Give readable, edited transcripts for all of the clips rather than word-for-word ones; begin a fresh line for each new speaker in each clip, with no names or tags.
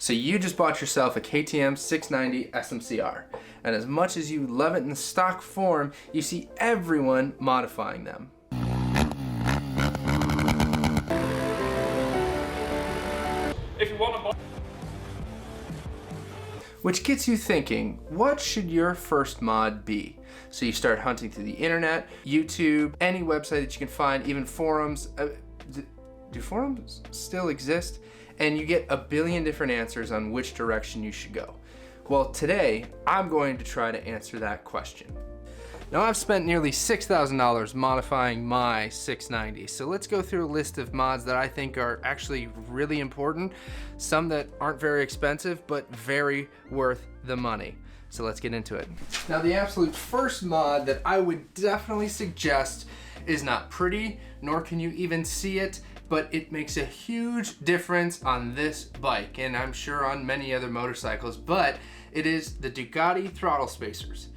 So you just bought yourself a KTM 690 SMC R, and as much as you love it in the stock form, you see everyone modifying them.
If you want to buy,
which gets you thinking, what should your first mod be? So you start hunting through the internet, YouTube, any website that you can find, even forums. Do forums still exist? And you get a billion different answers on which direction you should go. Well, today, I'm going to try to answer that question. Now, I've spent nearly $6,000 modifying my 690, so let's go through a list of mods that I think are actually really important, some that aren't very expensive, but very worth the money. So let's get into it. Now, the absolute first mod that I would definitely suggest is not pretty, nor can you even see it, but it makes a huge difference on this bike, and I'm sure on many other motorcycles, but it is the Ducati throttle spacers.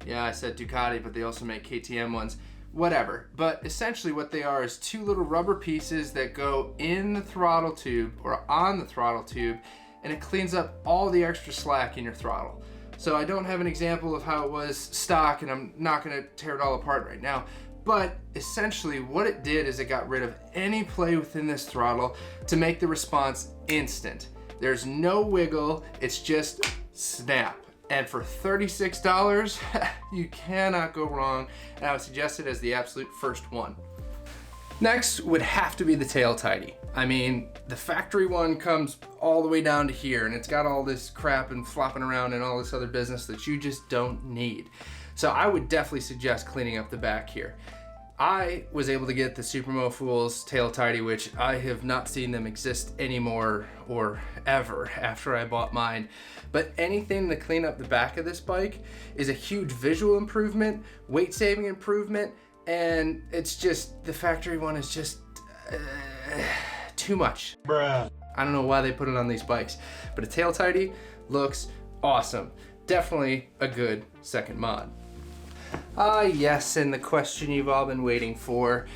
Yeah, I said Ducati, but they also make KTM ones. Whatever. But essentially what they are is two little rubber pieces that go in the throttle tube or on the throttle tube, and it cleans up all the extra slack in your throttle. So I don't have an example of how it was stock, and I'm not gonna tear it all apart right now. But essentially what it did is it got rid of any play within this throttle to make the response instant. There's no wiggle, it's just snap. And for $36, you cannot go wrong, and I would suggest it as the absolute first one. Next would have to be the tail tidy. I mean, the factory one comes all the way down to here, and it's got all this crap and flopping around and all this other business that you just don't need. So I would definitely suggest cleaning up the back here. I was able to get the Supermofools tail tidy, which I have not seen them exist anymore or ever after I bought mine. But anything to clean up the back of this bike is a huge visual improvement, weight saving improvement, and it's just, the factory one is just too much. Bruh. I don't know why they put it on these bikes, but a tail tidy looks awesome. Definitely a good second mod. Yes, and the question you've all been waiting for.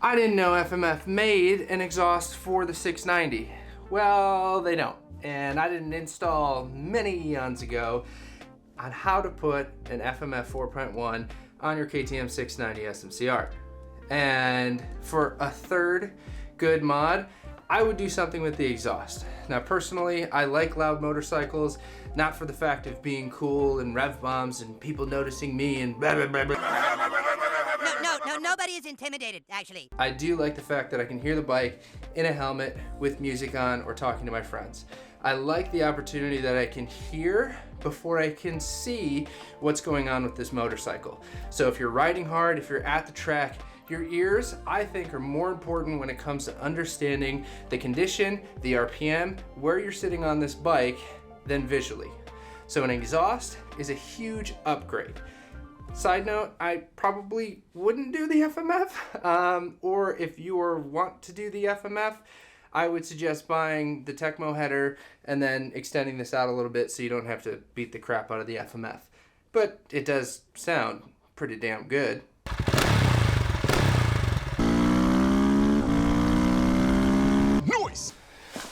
I didn't know FMF made an exhaust for the 690. Well, they don't. And I did an install many eons ago on how to put an FMF 4.1 on your KTM 690 SMC R. And for a third good mod, I would do something with the exhaust. Now personally, I like loud motorcycles, not for the fact of being cool and rev bombs and people noticing me and blah, blah, blah, blah.
No, nobody is intimidated, actually.
I do like the fact that I can hear the bike in a helmet with music on or talking to my friends. I like the opportunity that I can hear before I can see what's going on with this motorcycle. So if you're riding hard, if you're at the track, your ears, I think, are more important when it comes to understanding the condition, the RPM, where you're sitting on this bike, than visually. So an exhaust is a huge upgrade. Side note, I probably wouldn't do the FMF, or if you want to do the FMF, I would suggest buying the Tekmo header and then extending this out a little bit so you don't have to beat the crap out of the FMF. But it does sound pretty damn good.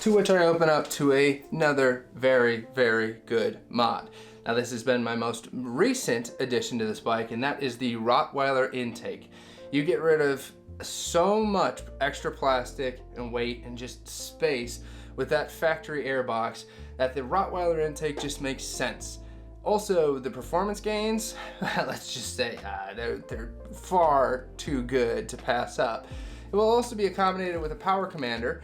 To which I open up to another very, very good mod. Now this has been my most recent addition to this bike, and that is the Rottweiler Intake. You get rid of so much extra plastic and weight and just space with that factory air box that the Rottweiler Intake just makes sense. Also, the performance gains, let's just say they're far too good to pass up. It will also be accommodated with a power commander,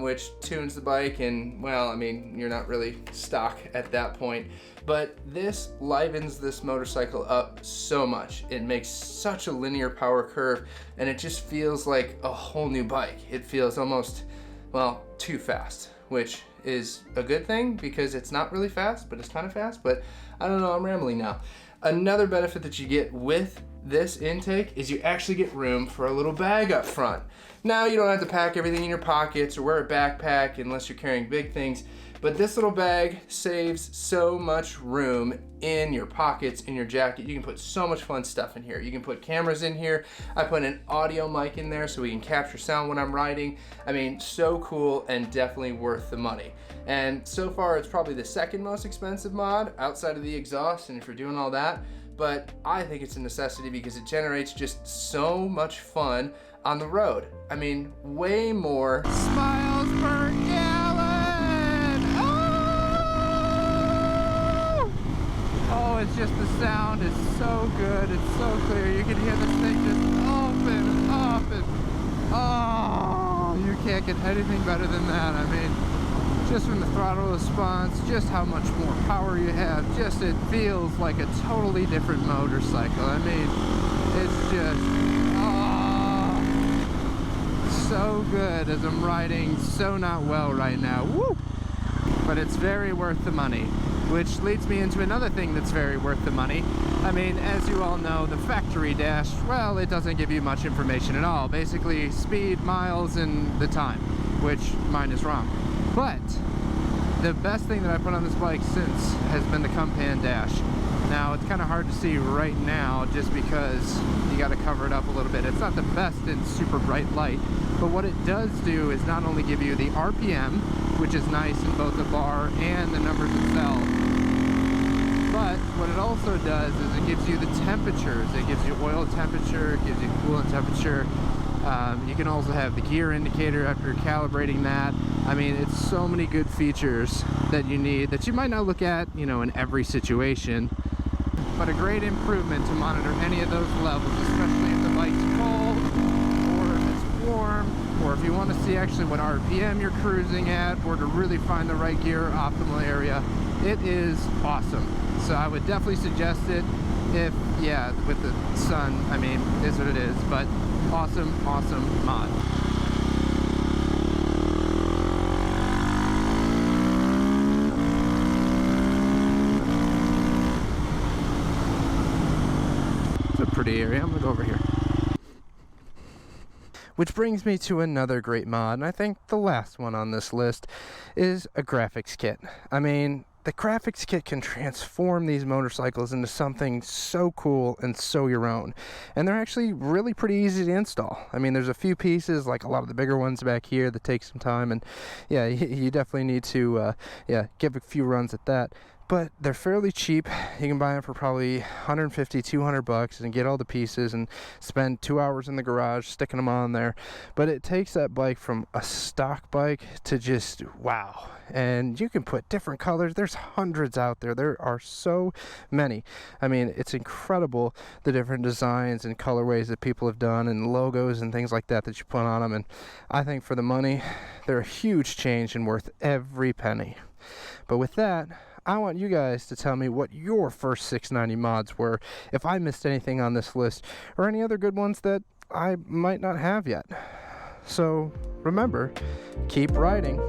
which tunes the bike, and well, I mean, you're not really stock at that point, but this livens this motorcycle up so much. It makes such a linear power curve, and it just feels like a whole new bike. It feels almost, well, too fast, which is a good thing because it's not really fast, but it's kind of fast. But I don't know, I'm rambling now. Another benefit that you get with this intake is you actually get room for a little bag up front. Now you don't have to pack everything in your pockets or wear a backpack unless you're carrying big things, but this little bag saves so much room in your pockets, in your jacket. You can put so much fun stuff in here. You can put cameras in here. I put an audio mic in there so we can capture sound when I'm riding. I mean, so cool and definitely worth the money. And so far it's probably the second most expensive mod outside of the exhaust, and if you're doing all that, but I think it's a necessity because it generates just so much fun on the road. I mean, way more miles per gallon. Oh, it's just the sound is so good. It's so clear. You can hear this thing just open up and oh, you can't get anything better than that. I mean, just from the throttle response, just how much more power you have, just it feels like a totally different motorcycle. I mean, it's just, so good as I'm riding so not well right now. Woo! But it's very worth the money, which leads me into another thing that's very worth the money. I mean, as you all know, the factory dash, well, it doesn't give you much information at all. Basically, speed, miles, and the time, which mine is wrong. But the best thing that I put on this bike since has been the Cumpan dash. Now, it's kind of hard to see right now just because you got to cover it up a little bit. It's not the best in super bright light, but what it does do is not only give you the RPM, which is nice in both the bar and the numbers itself, but what it also does is it gives you the temperatures. It gives you oil temperature, it gives you coolant temperature. You can also have the gear indicator after calibrating that. I mean, it's so many good features that you need that you might not look at, you know, in every situation, but a great improvement to monitor any of those levels, especially if the bike's cold or if it's warm, or if you want to see actually what RPM you're cruising at, or to really find the right gear optimal area. It is awesome. So I would definitely suggest it if, yeah, with the sun, I mean, is what it is, but awesome, awesome mod. It's a pretty area. I'm gonna go over here. Which brings me to another great mod, and I think the last one on this list is a graphics kit. I mean, the graphics kit can transform these motorcycles into something so cool and so your own. And they're actually really pretty easy to install. I mean, there's a few pieces, like a lot of the bigger ones back here, that take some time. And yeah, you definitely need to give a few runs at that. But they're fairly cheap. You can buy them for probably 150, 200 bucks and get all the pieces and spend 2 hours in the garage sticking them on there. But it takes that bike from a stock bike to just wow. And you can put different colors. There's hundreds out there. There are so many. I mean, it's incredible the different designs and colorways that people have done and logos and things like that that you put on them. And I think for the money, they're a huge change and worth every penny. But with that, I want you guys to tell me what your first 690 mods were, if I missed anything on this list, or any other good ones that I might not have yet. So remember, keep riding.